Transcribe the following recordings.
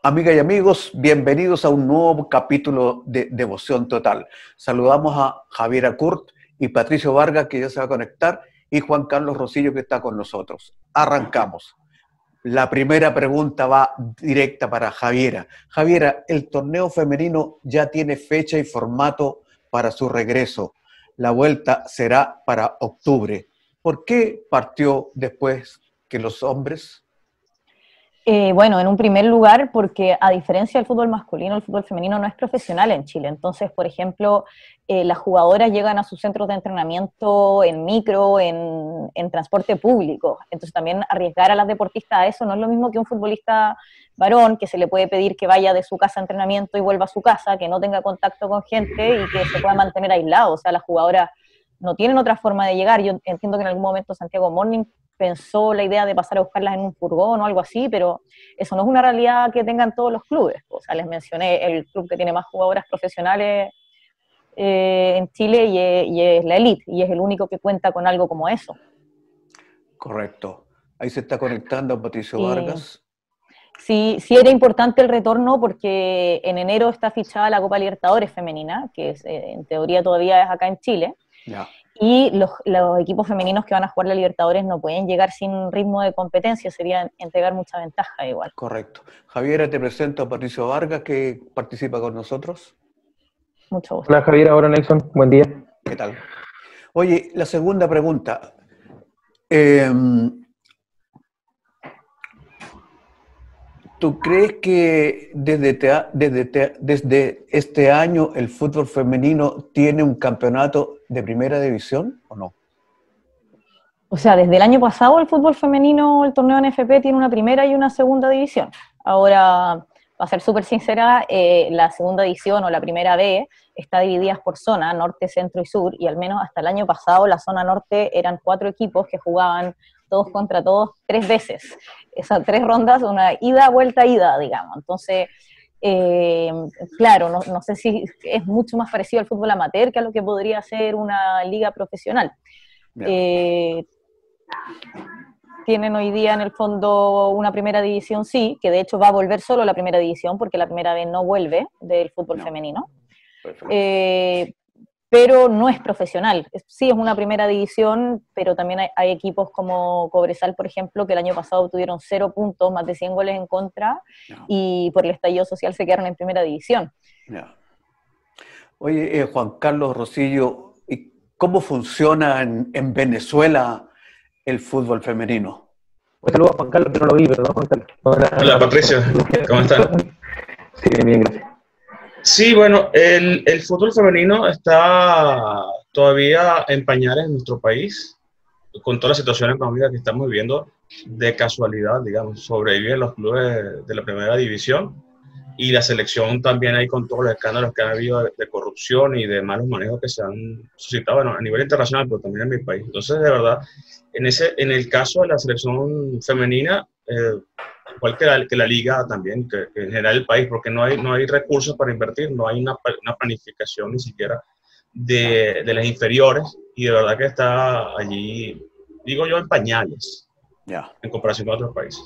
Amigas y amigos, bienvenidos a un nuevo capítulo de Devoción Total. Saludamos a Javiera Kurt y Patricio Vargas, que ya se va a conectar, y Juan Carlos Rosillo, que está con nosotros. Arrancamos. La primera pregunta va directa para Javiera. Javiera, el torneo femenino ya tiene fecha y formato para su regreso. La vuelta será para octubre. ¿Por qué partió después que los hombres? Bueno, en un primer lugar, porque a diferencia del fútbol masculino, el fútbol femenino no es profesional en Chile. Entonces, por ejemplo, las jugadoras llegan a sus centros de entrenamiento en micro, en transporte público. Entonces, también arriesgar a las deportistas a eso no es lo mismo que un futbolista varón, que se le puede pedir que vaya de su casa a entrenamiento y vuelva a su casa, que no tenga contacto con gente y que se pueda mantener aislado. O sea, las jugadoras no tienen otra forma de llegar. Yo entiendo que en algún momento Santiago Morning pensó la idea de pasar a buscarlas en un furgón o algo así, pero eso no es una realidad que tengan todos los clubes. O sea, les mencioné el club que tiene más jugadoras profesionales en Chile y es la Elite, y es el único que cuenta con algo como eso. Correcto. Ahí se está conectando Patricio Vargas. Sí, sí era importante el retorno porque en enero está fichada la Copa Libertadores femenina, que es, en teoría todavía es acá en Chile. Ya. Y los equipos femeninos que van a jugar la Libertadores no pueden llegar sin ritmo de competencia, sería entregar mucha ventaja igual. Correcto. Javiera, te presento a Patricio Vargas, que participa con nosotros. Mucho gusto. Hola Javiera, hola Nelson, buen día. ¿Qué tal? Oye, la segunda pregunta. ¿Tú crees que desde este año el fútbol femenino tiene un campeonato de primera división o no? O sea, desde el año pasado el fútbol femenino, el torneo NFP tiene una primera y una segunda división. Ahora, para ser súper sincera, la segunda división o la primera B está dividida por zona, norte, centro y sur, y al menos hasta el año pasado la zona norte eran 4 equipos que jugaban todos contra todos 3 veces. Esas 3 rondas, una ida, vuelta, ida, digamos. Entonces, claro, no sé si es mucho más parecido al fútbol amateur que a lo que podría ser una liga profesional. Tienen hoy día en el fondo una primera división, sí, que de hecho va a volver solo la primera división porque la primera vez no vuelve del fútbol femenino, pero no es profesional. Sí es una primera división, pero también hay equipos como Cobresal, por ejemplo, que el año pasado obtuvieron 0 puntos, más de 100 goles en contra, y por el estallido social se quedaron en primera división. Oye, Juan Carlos Rosillo, ¿cómo funciona en Venezuela el fútbol femenino? Un saludo a Juan Carlos, que no lo vi, pero no, Juan Carlos. Hola Patricio, ¿cómo están? Sí, bien, gracias. Sí, bueno, el fútbol femenino está todavía en pañales en nuestro país, con toda la situación económica que estamos viviendo. De casualidad, digamos, sobreviven los clubes de la primera división, y la selección también ahí con todos los escándalos que han habido de corrupción y de malos manejos que se han suscitado, bueno, a nivel internacional, pero también en mi país. Entonces, de verdad, en el caso de la selección femenina, igual que la liga también, que en general el país, porque no hay recursos para invertir, no hay una planificación ni siquiera de las inferiores, y de verdad que está allí, digo yo, en pañales, en comparación con otros países.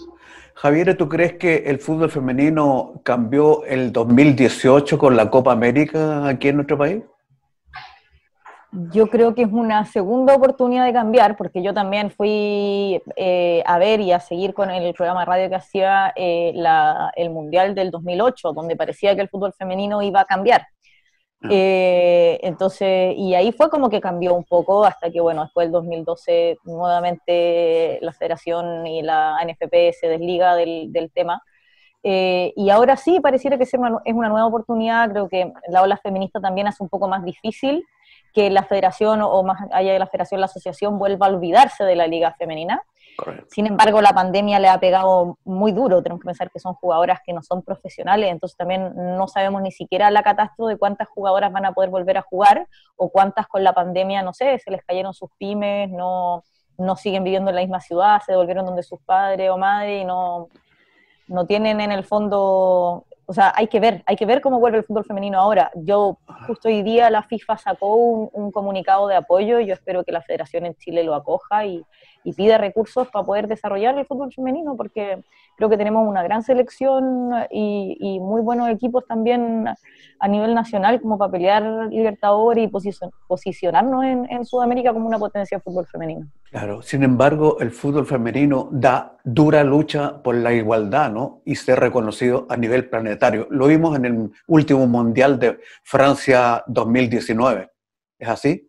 Javier, ¿tú crees que el fútbol femenino cambió el 2018 con la Copa América aquí en nuestro país? Yo creo que es una segunda oportunidad de cambiar, porque yo también fui a ver y a seguir con el programa de radio que hacía el Mundial del 2008, donde parecía que el fútbol femenino iba a cambiar. Entonces, y ahí fue como que cambió un poco, hasta que, bueno, después del 2012 nuevamente la federación y la NFP se desliga del tema. Y ahora sí, pareciera que es una nueva oportunidad. Creo que la ola feminista también hace un poco más difícil que la federación, o más allá de la federación, la asociación vuelva a olvidarse de la liga femenina. Correcto. Sin embargo, la pandemia le ha pegado muy duro. Tenemos que pensar que son jugadoras que no son profesionales, entonces también no sabemos ni siquiera la catástrofe de cuántas jugadoras van a poder volver a jugar, o cuántas con la pandemia, no sé, se les cayeron sus pymes, no siguen viviendo en la misma ciudad, se devolvieron donde sus padres o madres y no no tienen en el fondo, o sea, hay que ver cómo vuelve el fútbol femenino ahora. Yo, justo hoy día la FIFA sacó un comunicado de apoyo, y yo espero que la federación en Chile lo acoja y pida recursos para poder desarrollar el fútbol femenino, porque creo que tenemos una gran selección y muy buenos equipos también a nivel nacional como para pelear Libertadores y posicionarnos en Sudamérica como una potencia de fútbol femenino. Claro, sin embargo, el fútbol femenino da dura lucha por la igualdad, ¿no? Y ser reconocido a nivel planetario. Lo vimos en el último Mundial de Francia 2019. ¿Es así?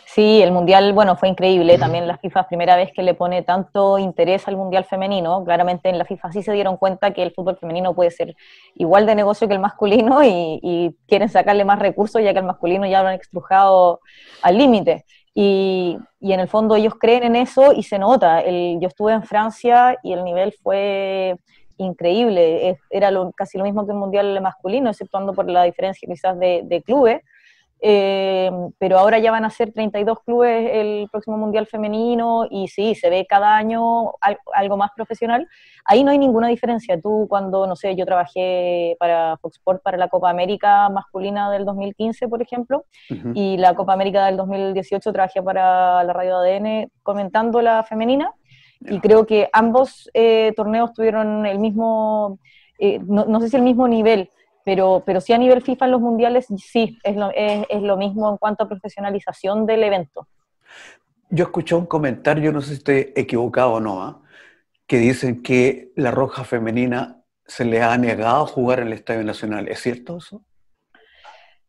Sí, el Mundial, bueno, fue increíble. También la FIFA es primera vez que le pone tanto interés al Mundial femenino. Claramente en la FIFA sí se dieron cuenta que el fútbol femenino puede ser igual de negocio que el masculino y quieren sacarle más recursos, ya que el masculino ya lo han estrujado al límite. Y en el fondo ellos creen en eso y se nota. Yo estuve en Francia y el nivel fue increíble. Era casi lo mismo que el Mundial masculino, exceptuando por la diferencia quizás de clubes. Pero ahora ya van a ser 32 clubes el próximo Mundial femenino y sí, se ve cada año algo más profesional. Ahí no hay ninguna diferencia. Tú cuando, no sé, yo trabajé para Fox Sports para la Copa América masculina del 2015, por ejemplo, y la Copa América del 2018 trabajé para la radio ADN comentando la femenina, y creo que ambos torneos tuvieron el mismo, no sé si el mismo nivel, pero sí a nivel FIFA en los mundiales sí, es lo mismo en cuanto a profesionalización del evento. Yo escuché un comentario, no sé si estoy equivocado o no, que dicen que la Roja femenina se le ha negado jugar en el Estadio Nacional. ¿Es cierto eso?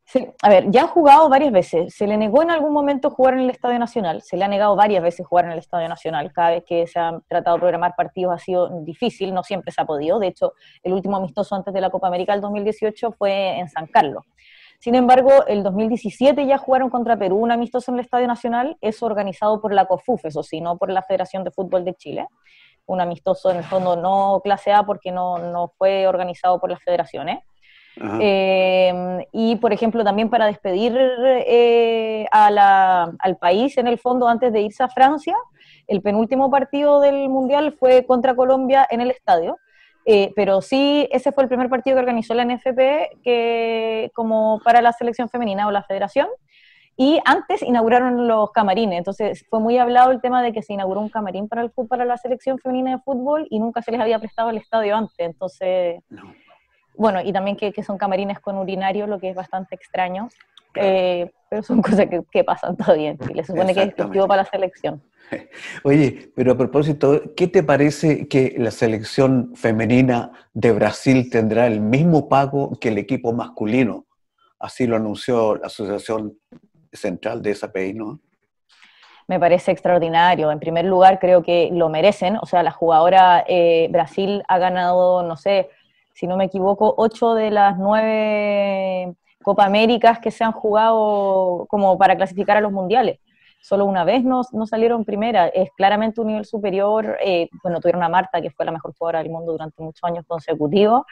Sí, a ver, ya han jugado varias veces. Se le negó en algún momento jugar en el Estadio Nacional, se le ha negado varias veces jugar en el Estadio Nacional. Cada vez que se han tratado de programar partidos ha sido difícil, no siempre se ha podido. De hecho, el último amistoso antes de la Copa América del 2018 fue en San Carlos. Sin embargo, el 2017 ya jugaron contra Perú un amistoso en el Estadio Nacional, eso organizado por la COFUF, eso sí, no por la Federación de Fútbol de Chile. Un amistoso en el fondo no clase A porque no fue organizado por las federaciones. Y por ejemplo también para despedir al país en el fondo antes de irse a Francia, el penúltimo partido del Mundial fue contra Colombia en el estadio, pero sí ese fue el primer partido que organizó la NFP como para la selección femenina o la federación, y antes inauguraron los camarines, entonces fue muy hablado el tema de que se inauguró un camarín para la selección femenina de fútbol y nunca se les había prestado el estadio antes, entonces... No. Bueno, y también que son camarines con urinario, lo que es bastante extraño, claro. Pero son cosas que pasan todavía en Chile. Se supone que es exclusivo para la selección. Oye, pero a propósito, ¿qué te parece que la selección femenina de Brasil tendrá el mismo pago que el equipo masculino? Así lo anunció la Asociación Central de esa país, ¿no? Me parece extraordinario. En primer lugar, creo que lo merecen. O sea, la jugadora Brasil ha ganado, no sé, si no me equivoco, 8 de las 9 Copa Américas que se han jugado como para clasificar a los mundiales. Solo una vez no salieron primera, es claramente un nivel superior. Bueno, tuvieron a Marta, que fue la mejor jugadora del mundo durante muchos años consecutivos.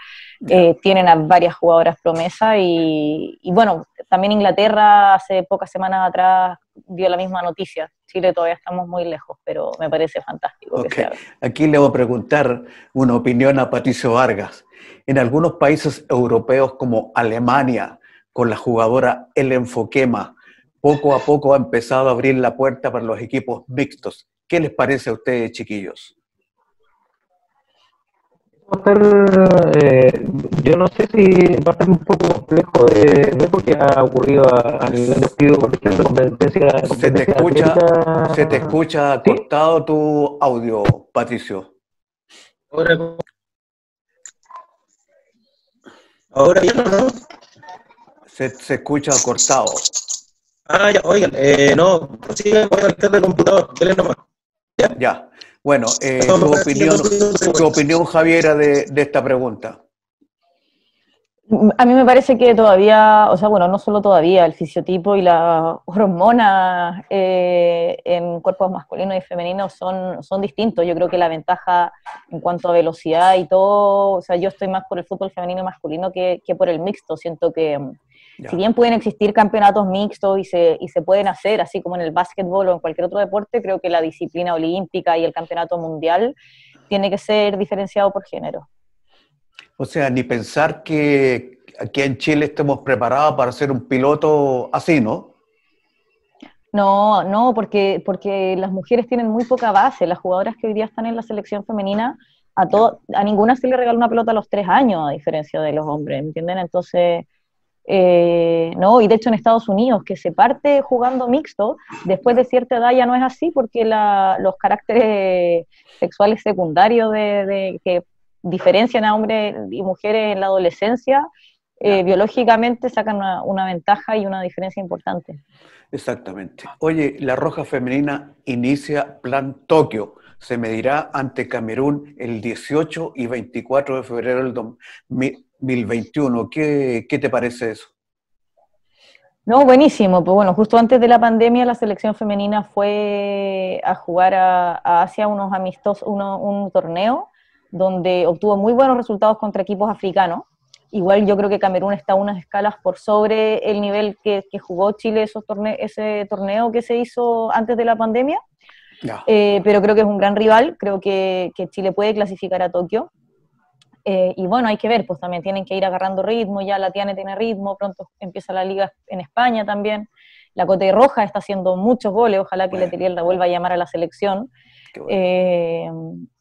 Tienen a varias jugadoras promesa y bueno, también Inglaterra hace pocas semanas atrás dio la misma noticia. Chile todavía estamos muy lejos, pero me parece fantástico. Okay. Aquí le voy a preguntar una opinión a Patricio Vargas. En algunos países europeos como Alemania, con la jugadora Ellen Foquema, poco a poco ha empezado a abrir la puerta para los equipos mixtos. ¿Qué les parece a ustedes, chiquillos? Yo no sé si va a estar un poco complejo de ver porque ha ocurrido a nivel de estudio, por ejemplo, competencia. Se te escucha ¿sí? Cortado tu audio, Patricio. Ahora ya no. Se escucha cortado. Ya, oigan, no, sí, voy a conectar el computador, denle nomás. Ya. Bueno, tu opinión, Javiera, de esta pregunta. A mí me parece que todavía, o sea, bueno, no solo todavía, el fisiotipo y las hormonas en cuerpos masculinos y femeninos son distintos. Yo creo que la ventaja en cuanto a velocidad y todo, o sea, yo estoy más por el fútbol femenino y masculino que por el mixto. Siento que si bien pueden existir campeonatos mixtos y se pueden hacer, así como en el básquetbol o en cualquier otro deporte, creo que la disciplina olímpica y el campeonato mundial tiene que ser diferenciado por género. O sea, ni pensar que aquí en Chile estemos preparados para ser un piloto así, ¿no? No, no, porque las mujeres tienen muy poca base. Las jugadoras que hoy día están en la selección femenina, a ninguna se le regala una pelota a los 3 años, a diferencia de los hombres, ¿entienden? Entonces, no, y de hecho en Estados Unidos, que se parte jugando mixto, después de cierta edad ya no es así, porque los caracteres sexuales secundarios que diferencian a hombres y mujeres en la adolescencia, biológicamente sacan una ventaja y una diferencia importante. Exactamente. Oye, la Roja Femenina inicia Plan Tokio. Se medirá ante Camerún el 18 y 24 de febrero del 2021. ¿Qué te parece eso? No, buenísimo. Pues bueno, justo antes de la pandemia la selección femenina fue a jugar a Asia un torneo donde obtuvo muy buenos resultados contra equipos africanos. Igual yo creo que Camerún está unas escalas por sobre el nivel que jugó Chile ese torneo que se hizo antes de la pandemia, pero creo que es un gran rival, creo que Chile puede clasificar a Tokio, y bueno, hay que ver, pues también tienen que ir agarrando ritmo, ya la Tiane tiene ritmo, pronto empieza la liga en España también, la Cote Roja está haciendo muchos goles, ojalá que Letelier la vuelva a llamar a la selección,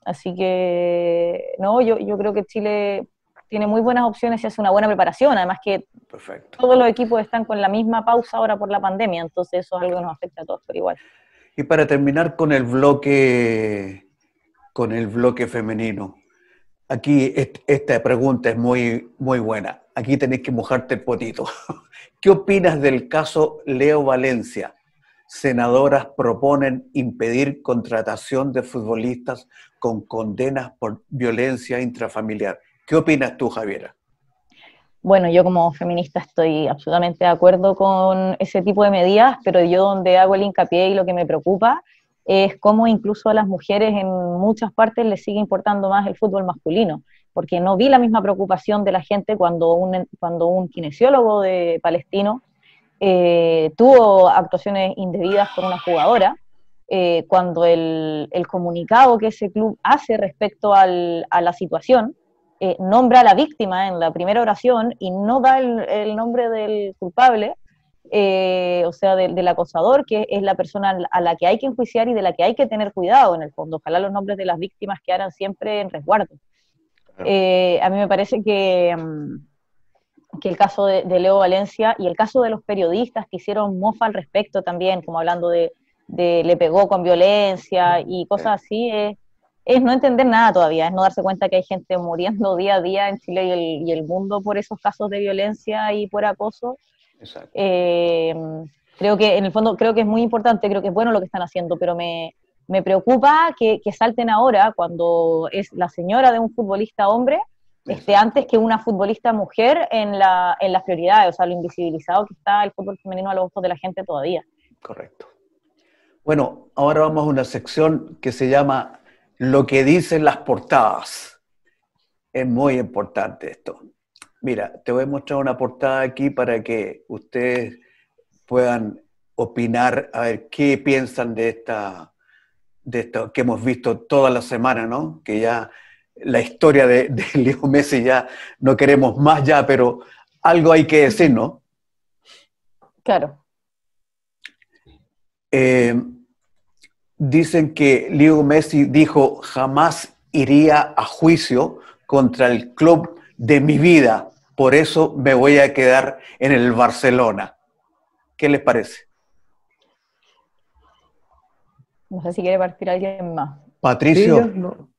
así que no, yo creo que Chile tiene muy buenas opciones y hace una buena preparación, además que todos los equipos están con la misma pausa ahora por la pandemia, entonces eso es algo que nos afecta a todos por igual. Y para terminar con el bloque femenino, aquí esta pregunta es muy, muy buena, aquí tenés que mojarte el potito. ¿Qué opinas del caso Leo Valencia? Senadoras proponen impedir contratación de futbolistas con condenas por violencia intrafamiliar. ¿Qué opinas tú, Javiera? Bueno, yo como feminista estoy absolutamente de acuerdo con ese tipo de medidas, pero yo donde hago el hincapié y lo que me preocupa es cómo incluso a las mujeres en muchas partes les sigue importando más el fútbol masculino, porque no vi la misma preocupación de la gente cuando un kinesiólogo palestino tuvo actuaciones indebidas con una jugadora, cuando el comunicado que ese club hace respecto a la situación, nombra a la víctima en la primera oración y no da el nombre del culpable, o sea, del acosador, que es la persona a la que hay que enjuiciar y de la que hay que tener cuidado en el fondo. Ojalá los nombres de las víctimas quedaran siempre en resguardo. A mí me parece que el caso de Leo Valencia y el caso de los periodistas que hicieron mofa al respecto también, como hablando de le pegó con violencia y cosas así, es no entender nada todavía, es no darse cuenta que hay gente muriendo día a día en Chile y el mundo por esos casos de violencia y por acoso. Creo que en el fondo creo que es muy importante, creo que es bueno lo que están haciendo, pero me preocupa que salten ahora cuando es la señora de un futbolista hombre antes que una futbolista mujer en las prioridades, o sea, lo invisibilizado que está el fútbol femenino a los ojos de la gente todavía. Correcto. Bueno, ahora vamos a una sección que se llama Lo que dicen las portadas. Es muy importante esto. Mira, te voy a mostrar una portada aquí para que ustedes puedan opinar, a ver qué piensan de esto que hemos visto toda la semana, ¿no? Que ya la historia de Leo Messi ya no queremos más ya, pero algo hay que decir, ¿no? Claro. Dicen que Leo Messi dijo, jamás iría a juicio contra el club de mi vida, por eso me voy a quedar en el Barcelona. ¿Qué les parece? No sé si quiere partir alguien más. Patricio. Sí,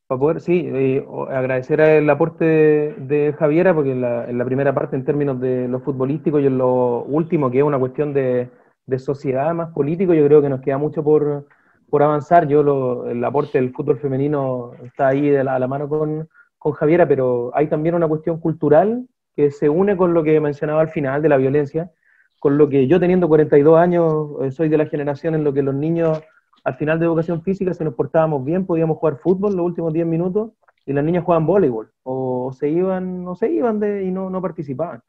para poder, agradecer el aporte de Javiera, porque en la primera parte, en términos de lo futbolístico, y en lo último, que es una cuestión de sociedad más político, yo creo que nos queda mucho por avanzar. El aporte del fútbol femenino está ahí a la mano con Javiera, pero hay también una cuestión cultural que se une con lo que mencionaba al final de la violencia, con lo que yo, teniendo 42 años, soy de la generación en lo que los niños al final de educación física, si nos portábamos bien, podíamos jugar fútbol los últimos 10 minutos, y las niñas jugaban voleibol, o se iban y no participaban.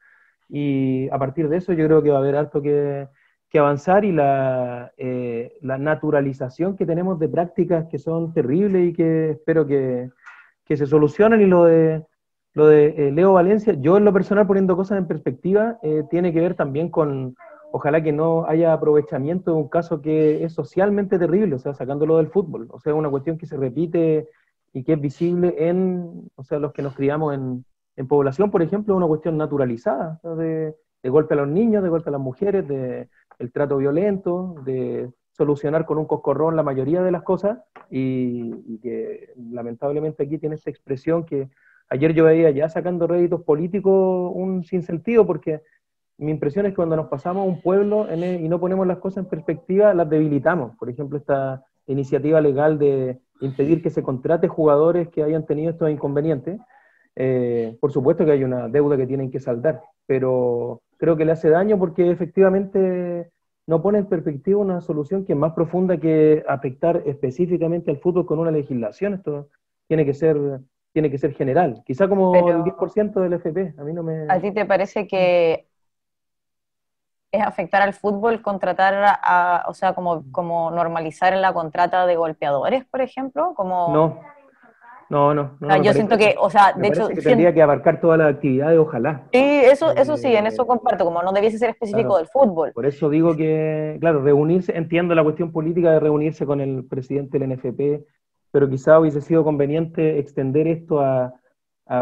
Y a partir de eso yo creo que va a haber harto que avanzar, y la naturalización que tenemos de prácticas que son terribles y que espero que que se solucionen. Y lo de Leo Valencia, yo en lo personal, poniendo cosas en perspectiva, tiene que ver también con, ojalá que no haya aprovechamiento de un caso que es socialmente terrible, o sea, sacándolo del fútbol, o sea, una cuestión que se repite y que es visible en, o sea, los que nos criamos en población, por ejemplo, una cuestión naturalizada, ¿no? De golpe a los niños, de golpe a las mujeres, de el trato violento, de solucionar con un coscorrón la mayoría de las cosas, y que lamentablemente aquí tiene esta expresión que ayer yo veía ya sacando réditos políticos un sinsentido, porque mi impresión es que cuando nos pasamos a un pueblo y no ponemos las cosas en perspectiva, las debilitamos. Por ejemplo, esta iniciativa legal de impedir que se contrate jugadores que hayan tenido estos inconvenientes. Por supuesto que hay una deuda que tienen que saldar, pero creo que le hace daño porque efectivamente no pone en perspectiva una solución que es más profunda que afectar específicamente al fútbol con una legislación. Esto tiene que ser general, quizá como Pero, el 10% del FP. A mí no me... ¿a ti te parece que es afectar al fútbol contratar o sea, como normalizar la contrata de golpeadores, por ejemplo? No, O sea, yo siento que, o sea, de hecho, tendría que abarcar todas las actividades, ojalá. sí, eso sí, en eso comparto, como no debiese ser específico Claro. del fútbol. Por eso digo que, claro, reunirse, entiendo la cuestión política de reunirse con el presidente del NFP, pero quizá hubiese sido conveniente extender esto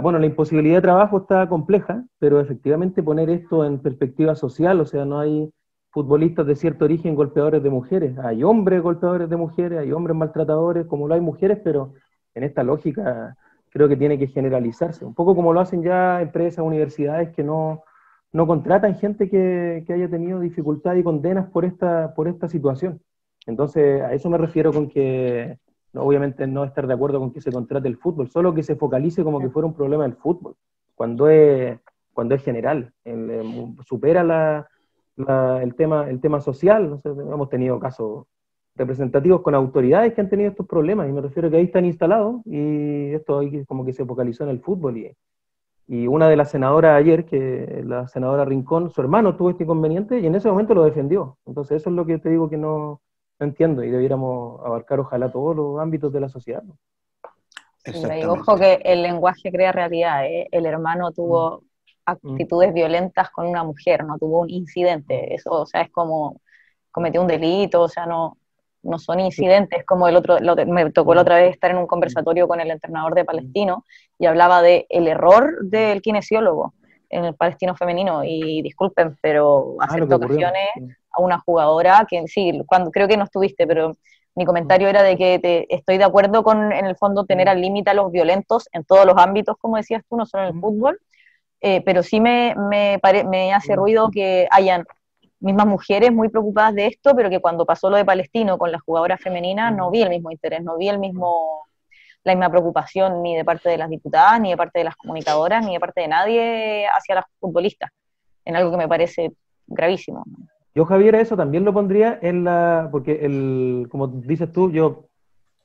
bueno, la imposibilidad de trabajo está compleja, pero efectivamente poner esto en perspectiva social, o sea, no hay futbolistas de cierto origen golpeadores de mujeres, hay hombres golpeadores de mujeres, hay hombres maltratadores, como lo hay mujeres, pero en esta lógica creo que tiene que generalizarse, un poco como lo hacen ya empresas, universidades que no contratan gente que haya tenido dificultad y condenas por esta situación. Entonces, a eso me refiero con que, no, obviamente no estar de acuerdo con que se contrate el fútbol, solo que se focalice como que fuera un problema del fútbol, cuando es general, supera el tema social. O sea, hemos tenido casos representativos con autoridades que han tenido estos problemas, y me refiero a que ahí están instalados, y esto ahí como que se focalizó en el fútbol, y una de las senadoras ayer, que la senadora Rincón, su hermano tuvo este inconveniente y en ese momento lo defendió. Entonces eso es lo que te digo que no entiendo, y debiéramos abarcar ojalá todos los ámbitos de la sociedad, ¿no? Y ojo que el lenguaje crea realidad, ¿eh? El hermano tuvo actitudes violentas con una mujer, no tuvo un incidente. Eso, o sea, es como cometió un delito, o sea, no son incidentes, como me tocó la otra vez estar en un conversatorio con el entrenador de Palestino y hablaba de el error del kinesiólogo en el Palestino femenino, y disculpen, pero hacer tocaciones a una jugadora que sí, creo que no estuviste, pero mi comentario era de que estoy de acuerdo con, en el fondo, tener al límite a los violentos en todos los ámbitos, como decías tú, no solo en el fútbol, pero sí me hace ruido que hayan mismas mujeres muy preocupadas de esto, pero que cuando pasó lo de Palestino con la jugadora femenina no vi el mismo interés, no vi la misma preocupación ni de parte de las diputadas, ni de parte de las comunicadoras, ni de parte de nadie hacia las futbolistas, en algo que me parece gravísimo. Yo, Javier, eso también lo pondría porque como dices tú, yo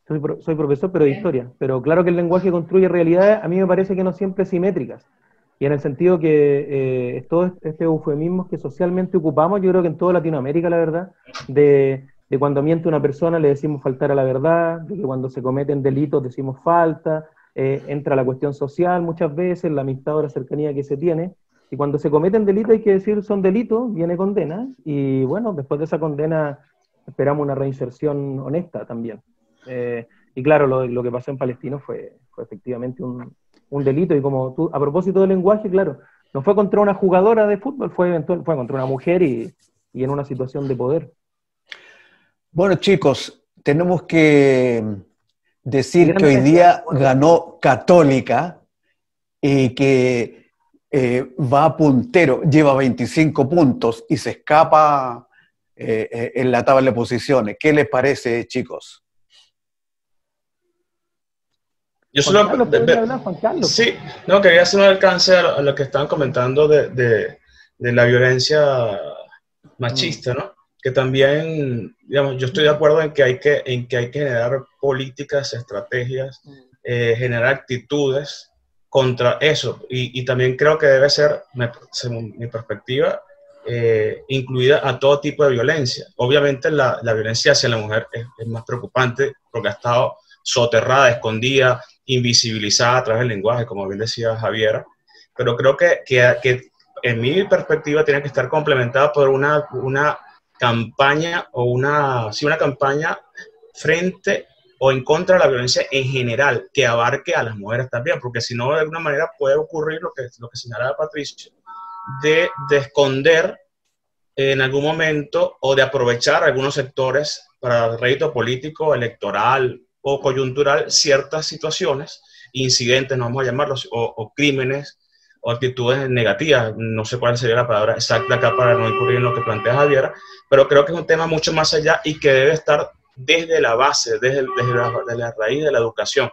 soy profesor, pero de historia, pero claro que el lenguaje construye realidades, a mí me parece que no siempre simétricas. Y en el sentido que todos estos eufemismos que socialmente ocupamos, yo creo que en toda Latinoamérica, la verdad, de cuando miente una persona le decimos faltar a la verdad, de que cuando se cometen delitos decimos falta, entra la cuestión social muchas veces, la amistad o la cercanía que se tiene, y cuando se cometen delitos hay que decir son delitos, viene condena, y bueno, después de esa condena esperamos una reinserción honesta también. Y claro, lo que pasó en Palestino fue efectivamente un delito, y como tú, a propósito del lenguaje, claro, no fue contra una jugadora de fútbol, fue contra una mujer y en una situación de poder. Bueno, chicos, tenemos que decir que hoy día ganó Católica y que va puntero, lleva 25 puntos y se escapa en la tabla de posiciones. ¿Qué les parece, chicos? Yo solo sí, no, quería hacer un alcance a lo que estaban comentando de la violencia machista, ¿no? Que también, digamos, yo estoy de acuerdo en que hay que generar políticas, estrategias, generar actitudes contra eso, y también creo que debe ser, según mi perspectiva, incluida a todo tipo de violencia. Obviamente la violencia hacia la mujer es más preocupante porque ha estado soterrada, escondida, invisibilizada a través del lenguaje, como bien decía Javiera, pero creo que en mi perspectiva tiene que estar complementada por una campaña o una campaña frente o en contra de la violencia en general, que abarque a las mujeres también, porque si no, de alguna manera puede ocurrir lo que señalaba Patricio, de esconder en algún momento o de aprovechar algunos sectores para rédito político, electoral o coyuntural ciertas situaciones, incidentes, no vamos a llamarlos, o crímenes o actitudes negativas, no sé cuál sería la palabra exacta acá para no incurrir en lo que plantea Javiera, pero creo que es un tema mucho más allá y que debe estar desde la base, desde la raíz de la educación,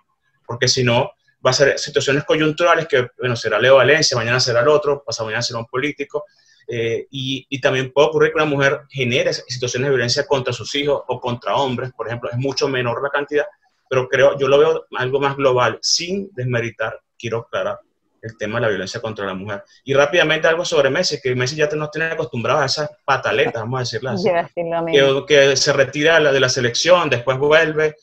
porque si no, va a ser situaciones coyunturales que, bueno, será Leo Valencia, mañana será el otro, pasado mañana será un político, y también puede ocurrir que una mujer genere situaciones de violencia contra sus hijos o contra hombres, por ejemplo, es mucho menor la cantidad, pero yo lo veo algo más global, sin desmeritar, quiero aclarar, el tema de la violencia contra la mujer. Y rápidamente algo sobre Messi, que Messi ya nos tiene acostumbrados a esas pataletas, vamos a decirlas así, que se retira de la selección, después vuelve,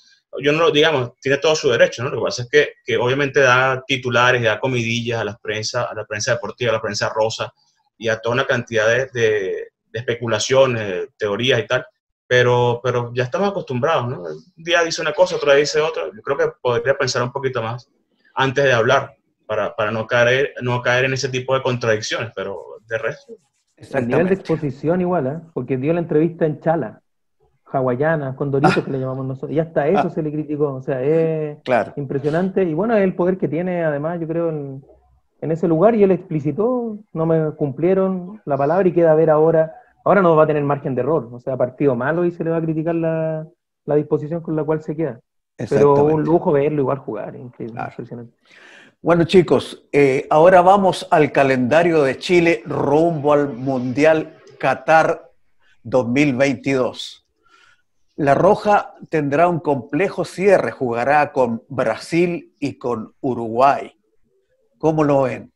yo no, digamos, tiene todo su derecho, ¿no? Lo que pasa es que obviamente da titulares, da comidillas a la prensa deportiva, a la prensa rosa, y a toda una cantidad de especulaciones, teorías y tal, pero ya estamos acostumbrados, ¿no? Un día dice una cosa, otro día dice otra. Yo creo que podría pensar un poquito más antes de hablar, para no caer en ese tipo de contradicciones, pero de resto. El nivel de exposición igual, ¿eh? Porque dio la entrevista en chala, hawaiana, condorito que le llamamos nosotros, y hasta eso se le criticó, o sea, es impresionante, y bueno, es el poder que tiene además, yo creo, en ese lugar, y él explicitó, no me cumplieron la palabra y queda a ver ahora no va a tener margen de error, o sea, partido malo y se le va a criticar la disposición con la cual se queda. Pero un lujo verlo igual jugar, increíble, impresionante. Bueno, chicos, ahora vamos al calendario de Chile rumbo al Mundial Qatar 2022. La Roja tendrá un complejo cierre, jugará con Brasil y con Uruguay. ¿Cómo lo ven?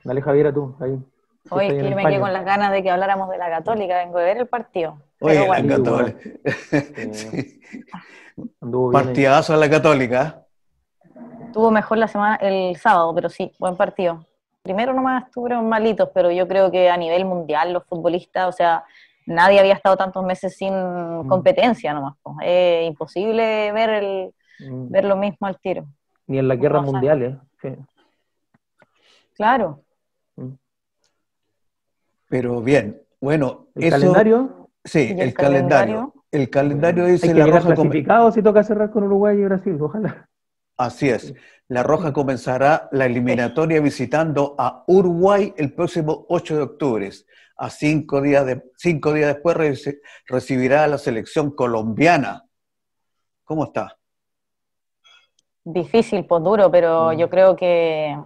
Dale, Javiera, tú, ahí. Oye, es que yo me quedé con las ganas de que habláramos de la Católica, vengo de ver el partido. Oye, la Católica. Sí. Partidazo a la Católica. Tuvo mejor la semana, el sábado, pero sí, buen partido. Primero nomás estuvieron malitos, pero yo creo que a nivel mundial los futbolistas, o sea, nadie había estado tantos meses sin competencia nomás. Es imposible ver lo mismo al tiro. Ni en las guerras mundiales. Sí. Claro. Pero bien, bueno. ¿El calendario? Sí, el calendario. El calendario dice hay que llegar clasificado si toca cerrar con Uruguay y Brasil, ojalá. Así es. La Roja comenzará la eliminatoria visitando a Uruguay el próximo 8 de octubre. A 5 días después recibirá a la selección colombiana. ¿Cómo está? Difícil, pues duro, pero yo creo que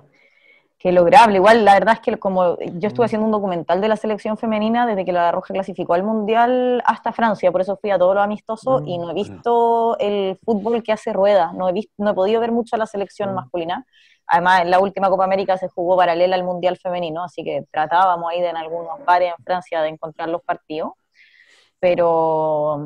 lograble. Igual, la verdad es que como yo estuve haciendo un documental de la selección femenina desde que la Roja clasificó al Mundial hasta Francia, por eso fui a todos los amistosos y no he visto el fútbol que hace Rueda, no he podido ver mucho a la selección masculina. Además, en la última Copa América se jugó paralela al Mundial femenino, así que tratábamos ahí en algunos bares en Francia de encontrar los partidos, pero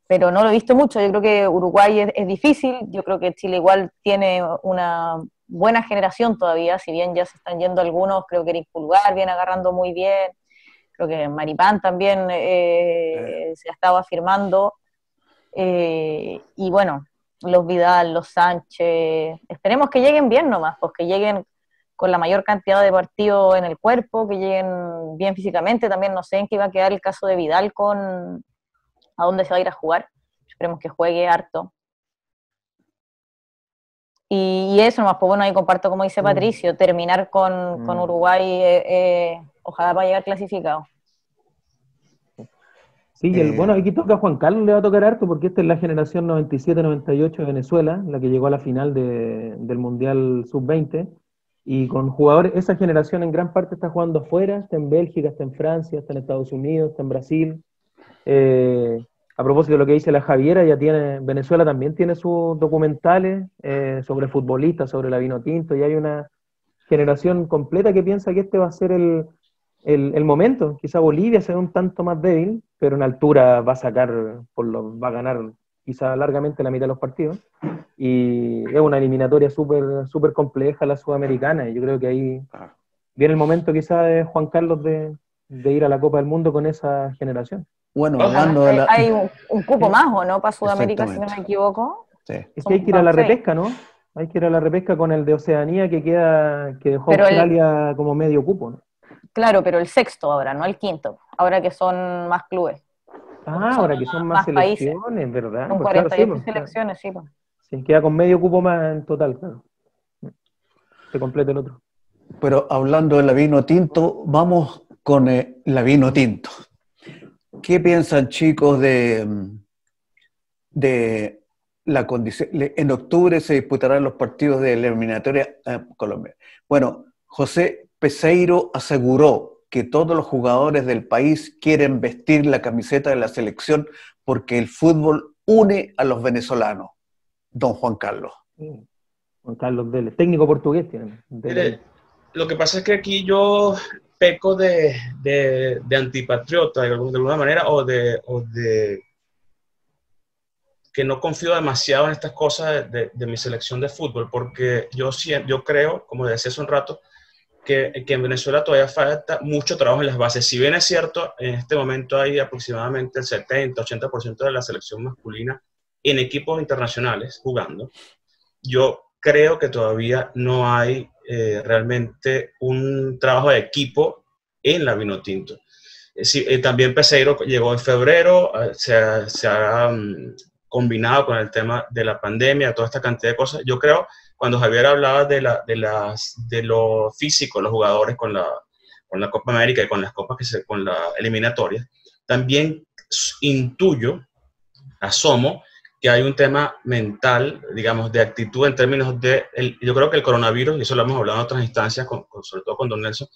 no lo he visto mucho. Yo creo que Uruguay es difícil, yo creo que Chile igual tiene una buena generación todavía, si bien ya se están yendo algunos, creo que Eric Pulgar viene agarrando muy bien, creo que Maripán también se ha estado afirmando, y bueno, los Vidal, los Sánchez, esperemos que lleguen bien nomás, pues que lleguen con la mayor cantidad de partidos en el cuerpo, que lleguen bien físicamente, también no sé en qué va a quedar el caso de Vidal a dónde se va a ir a jugar, esperemos que juegue harto. Y eso nomás, pues bueno, ahí comparto como dice Patricio, terminar con Uruguay, ojalá va a llegar clasificado. Sí, bueno, aquí toca a Juan Carlos, le va a tocar harto, porque esta es la generación 97-98 de Venezuela, la que llegó a la final del Mundial Sub-20, y con jugadores, esa generación en gran parte está jugando afuera, está en Bélgica, está en Francia, está en Estados Unidos, está en Brasil. A propósito de lo que dice la Javiera, Venezuela también tiene sus documentales sobre futbolistas, sobre la vino tinto, y hay una generación completa que piensa que este va a ser el momento. Quizá Bolivia sea un tanto más débil, pero en altura va a ganar quizá largamente la mitad de los partidos, y es una eliminatoria súper compleja la sudamericana, y yo creo que ahí viene el momento quizá de Juan Carlos de ir a la Copa del Mundo con esa generación. Bueno, Además, hablando de la... hay un cupo más, ¿o no? Para Sudamérica, si no me Exactamente. equivoco. Sí. Es que hay que ir a la Son seis. repesca, ¿no? Hay que ir a la repesca con el de Oceanía que dejó Pero Australia como medio cupo, ¿no? Claro, pero el sexto ahora, no el quinto. Ahora que son más clubes. Ah, Son ahora que son más países. selecciones, ¿verdad? Son Pues claro, sí, 48 pues, selecciones, sí. Pues. sí, queda con medio cupo más en total, claro. Se completa el otro. Pero hablando de la vino tinto, vamos con la vino tinto. ¿Qué piensan, chicos, de la condición? En octubre se disputarán los partidos de la eliminatoria Colombia. Bueno, José Peseiro aseguró que todos los jugadores del país quieren vestir la camiseta de la selección porque el fútbol une a los venezolanos. Don Juan Carlos. Sí. Juan Carlos Vélez, técnico portugués tiene. Mire, lo que pasa es que aquí yo peco de antipatriota de alguna manera o de que no confío demasiado en estas cosas de mi selección de fútbol, porque yo creo, como decía hace un rato, que en Venezuela todavía falta mucho trabajo en las bases. Si bien es cierto, en este momento hay aproximadamente el 70-80% de la selección masculina en equipos internacionales jugando, yo creo que todavía no hay realmente un trabajo de equipo en la Vinotinto. También Peseiro llegó en febrero, se ha combinado con el tema de la pandemia, toda esta cantidad de cosas. Yo creo, cuando Javier hablaba de lo físico, los jugadores con la Copa América y con las copas con la eliminatoria, también intuyo, asomo, que hay un tema mental, digamos, de actitud en términos yo creo que el coronavirus, y eso lo hemos hablado en otras instancias, sobre todo con Don Nelson,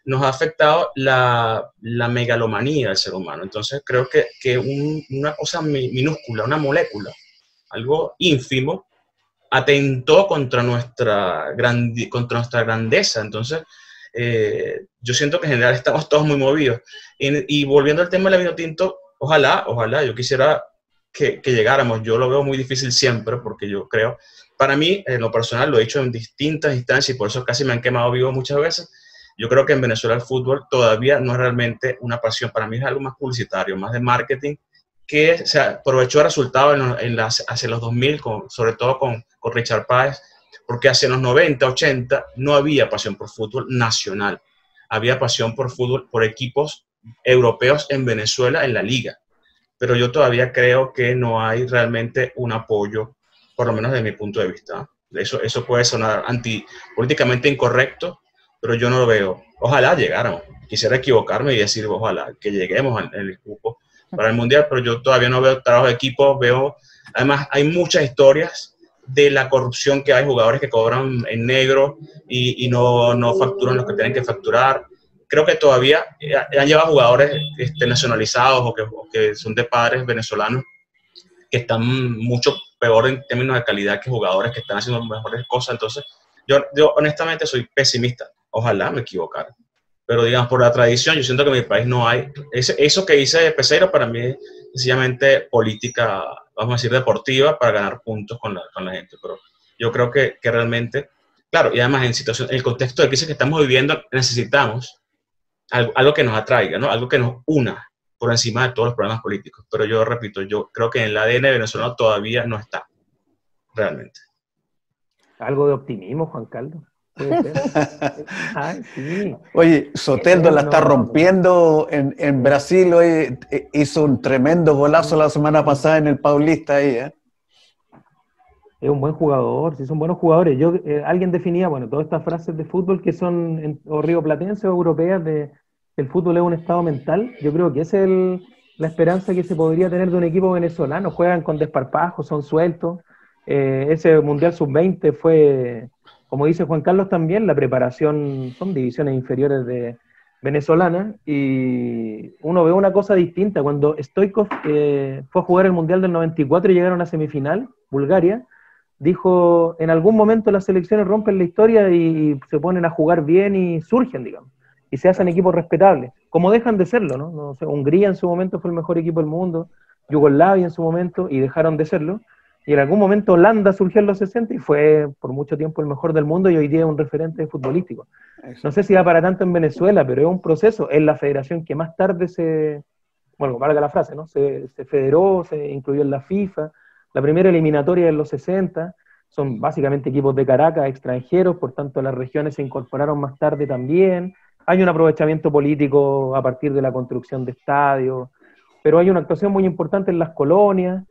nos ha afectado la megalomanía del ser humano. Entonces creo que una cosa minúscula, una molécula, algo ínfimo, atentó contra nuestra grandeza. Entonces yo siento que en general estamos todos muy movidos. Y volviendo al tema del vino tinto, ojalá, yo quisiera que llegáramos. Yo lo veo muy difícil siempre, porque yo creo, para mí, en lo personal, lo he dicho en distintas instancias y por eso casi me han quemado vivo muchas veces. Yo creo que en Venezuela el fútbol todavía no es realmente una pasión. Para mí es algo más publicitario, más de marketing, que se aprovechó el resultado hacia los 2000, sobre todo con Richard Páez, porque hacia los 90, 80 no había pasión por fútbol nacional. Había pasión por fútbol, por equipos europeos en Venezuela, en la liga. Pero yo todavía creo que no hay realmente un apoyo, por lo menos desde mi punto de vista. Eso puede sonar políticamente incorrecto, pero yo no lo veo. Ojalá llegáramos. Quisiera equivocarme y decir, ojalá que lleguemos en el grupo para el Mundial, pero yo todavía no veo trabajo de equipo. Además, hay muchas historias de la corrupción que hay, jugadores que cobran en negro y no facturan lo que tienen que facturar. Creo que todavía han llevado jugadores nacionalizados o que son de padres venezolanos que están mucho peor en términos de calidad que jugadores que están haciendo mejores cosas. Entonces, yo honestamente soy pesimista. Ojalá me equivocara. Pero digamos, por la tradición, yo siento que en mi país no hay. Eso que dice Peseiro para mí es sencillamente política, vamos a decir, deportiva para ganar puntos con la gente. Pero yo creo que realmente, claro, y además en el contexto de crisis que estamos viviendo, necesitamos algo que nos atraiga, ¿no? Algo que nos una por encima de todos los problemas políticos. Pero yo repito, yo creo que en el ADN venezolano todavía no está, realmente. Algo de optimismo, Juan Carlos. Puede ser. Ay, sí. Oye, Soteldo la está rompiendo en Brasil. Hoy hizo un tremendo golazo la semana pasada en el Paulista ahí, ¿eh? Es un buen jugador, sí, son buenos jugadores. Alguien definía, bueno, todas estas frases de fútbol que son o rioplatenses o europeas de el fútbol es un estado mental. Yo creo que esa es la esperanza que se podría tener de un equipo venezolano. Juegan con desparpajo, son sueltos. Ese Mundial Sub-20 fue, como dice Juan Carlos también, la preparación, son divisiones inferiores venezolanas, y uno ve una cosa distinta. Cuando Stoichkov fue a jugar el Mundial del 94 y llegaron a semifinal, Bulgaria, dijo, en algún momento las selecciones rompen la historia y se ponen a jugar bien y surgen, digamos, y se hacen equipos respetables, como dejan de serlo, ¿no? No sé, Hungría en su momento fue el mejor equipo del mundo, Yugoslavia en su momento, y dejaron de serlo. Y en algún momento Holanda surgió en los 60 y fue por mucho tiempo el mejor del mundo y hoy día es un referente futbolístico. No sé si da para tanto en Venezuela, pero es un proceso. Es la federación que más tarde bueno, valga la frase, ¿no? Se federó, se incluyó en la FIFA. La primera eliminatoria en los 60, son básicamente equipos de Caracas, extranjeros, por tanto las regiones se incorporaron más tarde también. Hay un aprovechamiento político a partir de la construcción de estadios, pero hay una actuación muy importante en las colonias.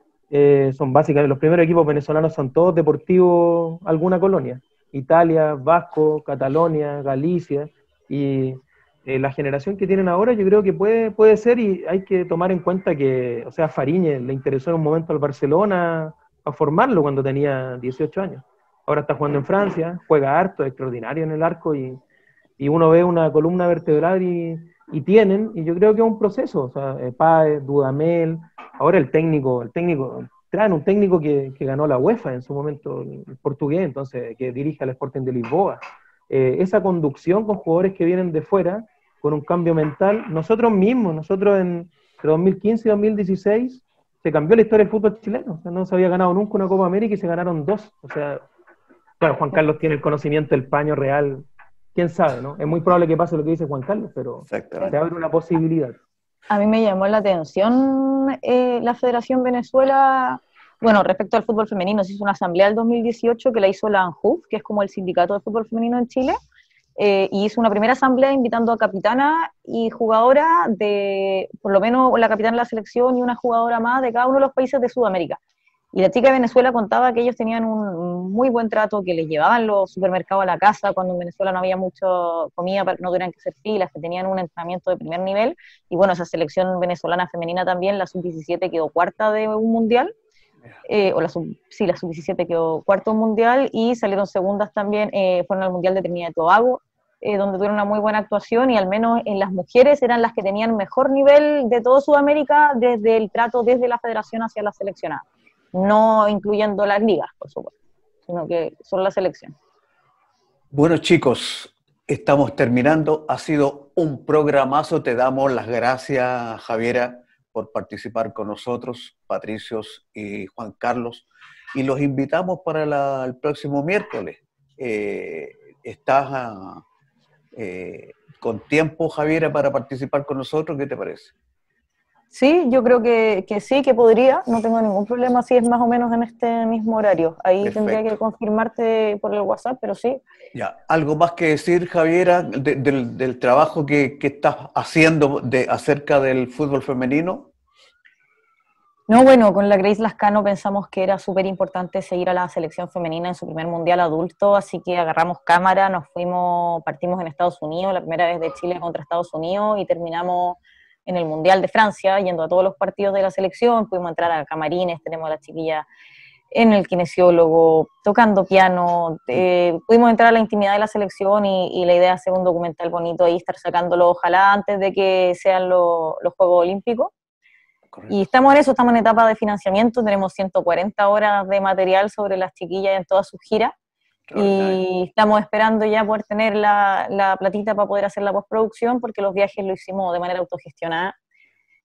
Son básicamente, los primeros equipos venezolanos son todos deportivos, alguna colonia. Italia, Vasco, Catalonia, Galicia, y la generación que tienen ahora yo creo que puede ser, y hay que tomar en cuenta que, o sea, Fariñez le interesó en un momento al Barcelona a formarlo cuando tenía 18 años. Ahora está jugando en Francia, juega harto, es extraordinario en el arco, y uno ve una columna vertebral y yo creo que es un proceso, o sea, Páez, Dudamel, ahora el técnico, traen un técnico que ganó la UEFA en su momento, el portugués, entonces, que dirige al Sporting de Lisboa. Esa conducción con jugadores que vienen de fuera, con un cambio mental, nosotros entre 2015 y 2016, se cambió la historia del fútbol chileno, o sea, no se había ganado nunca una Copa América y se ganaron 2, o sea, bueno, Juan Carlos tiene el conocimiento del paño real, quién sabe, ¿no? Es muy probable que pase lo que dice Juan Carlos, pero se abre una posibilidad. A mí me llamó la atención la Federación Venezuela, bueno, respecto al fútbol femenino, se hizo una asamblea el 2018 que la hizo la ANJUF, que es como el sindicato de fútbol femenino en Chile, y hizo una primera asamblea invitando a capitana y jugadora de, por lo menos la capitana de la selección y una jugadora más de cada uno de los países de Sudamérica. Y la chica de Venezuela contaba que ellos tenían un muy buen trato, que les llevaban los supermercados a la casa cuando en Venezuela no había mucha comida, para que no tuvieran que hacer filas, que tenían un entrenamiento de primer nivel. Y bueno, esa selección venezolana femenina también, la sub-17 quedó cuarta de un mundial, la sub-17 quedó cuarto de un mundial, y salieron segundas también, fueron al mundial de Trinidad y Tobago, donde tuvieron una muy buena actuación, y al menos en las mujeres eran las que tenían mejor nivel de todo Sudamérica desde el trato desde la federación hacia la seleccionada. No incluyendo las ligas, por supuesto, sino que solo la selección. Bueno, chicos, estamos terminando. Ha sido un programazo. Te damos las gracias, Javiera, por participar con nosotros, Patricios y Juan Carlos. Y los invitamos para el próximo miércoles. ¿Estás con tiempo, Javiera, para participar con nosotros? ¿Qué te parece? Sí, yo creo que sí, que podría, no tengo ningún problema si es más o menos en este mismo horario. Ahí Perfecto. Tendría que confirmarte por el WhatsApp, pero sí. Ya, ¿algo más que decir, Javiera, del trabajo que estás haciendo acerca del fútbol femenino? No, bueno, con la Grace Lascano pensamos que era súper importante seguir a la selección femenina en su primer mundial adulto, así que agarramos cámara, partimos en Estados Unidos, la primera vez de Chile contra Estados Unidos, y terminamos en el Mundial de Francia, yendo a todos los partidos de la selección. Pudimos entrar a camarines, tenemos a la chiquilla en el kinesiólogo, tocando piano, pudimos entrar a la intimidad de la selección, y la idea es hacer un documental bonito ahí, estar sacándolo ojalá antes de que sean los Juegos Olímpicos. Correcto. Y estamos en eso, estamos en etapa de financiamiento, tenemos 140 horas de material sobre las chiquillas en toda su gira, y estamos esperando ya poder tener la platita para poder hacer la postproducción, porque los viajes lo hicimos de manera autogestionada,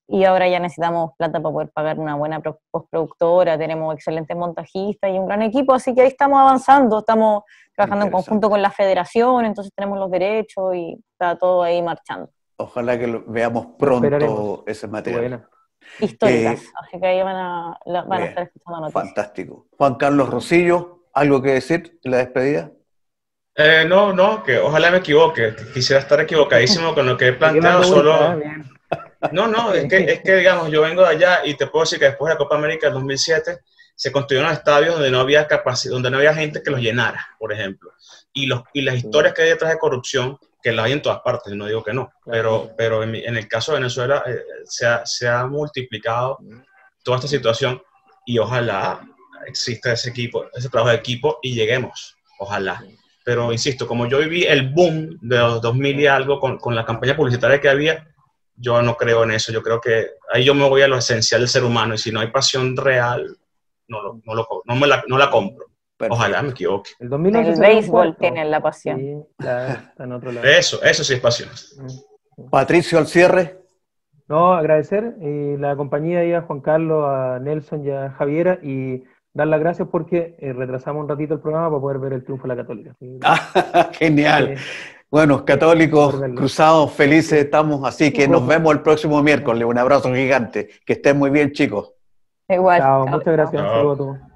y ahora ya necesitamos plata para poder pagar una buena postproductora, tenemos excelentes montajistas y un gran equipo, así que ahí estamos avanzando, estamos trabajando en conjunto con la federación, entonces tenemos los derechos y está todo ahí marchando. Ojalá que veamos pronto ese material. Buena. Históricas, así que ahí van a estar escuchando noticias. Fantástico. Juan Carlos Rosillo, ¿algo que decir en la despedida? No, que ojalá me equivoque, que quisiera estar equivocadísimo con lo que he planteado, solo... No, es que digamos, yo vengo de allá y te puedo decir que después de la Copa América del 2007 se construyeron estadios donde no había capacidad, donde no había gente que los llenara, por ejemplo. Y las historias que hay detrás de corrupción, que las hay en todas partes, no digo que no, pero en el caso de Venezuela se ha multiplicado toda esta situación, y ojalá exista ese trabajo de equipo y lleguemos, ojalá. Pero insisto, como yo viví el boom de los 2000 y algo con la campaña publicitaria que había, yo no creo en eso. Yo creo que ahí yo me voy a lo esencial del ser humano, y si no hay pasión real, no la compro. Perfecto. Ojalá me equivoque. El béisbol tiene la pasión. Sí, está en otro lado. Eso sí es pasión. Patricio, al cierre. No, agradecer la compañía ahí a Juan Carlos, a Nelson y a Javiera, y dar las gracias porque retrasamos un ratito el programa para poder ver el triunfo de la Católica. ¿Sí? Genial. Bueno, católicos verlo. cruzados, felices estamos, así que nos vemos el próximo miércoles. Un abrazo gigante. Que estén muy bien, chicos. Igual. Chao, muchas gracias. Chao. Saludos a todos.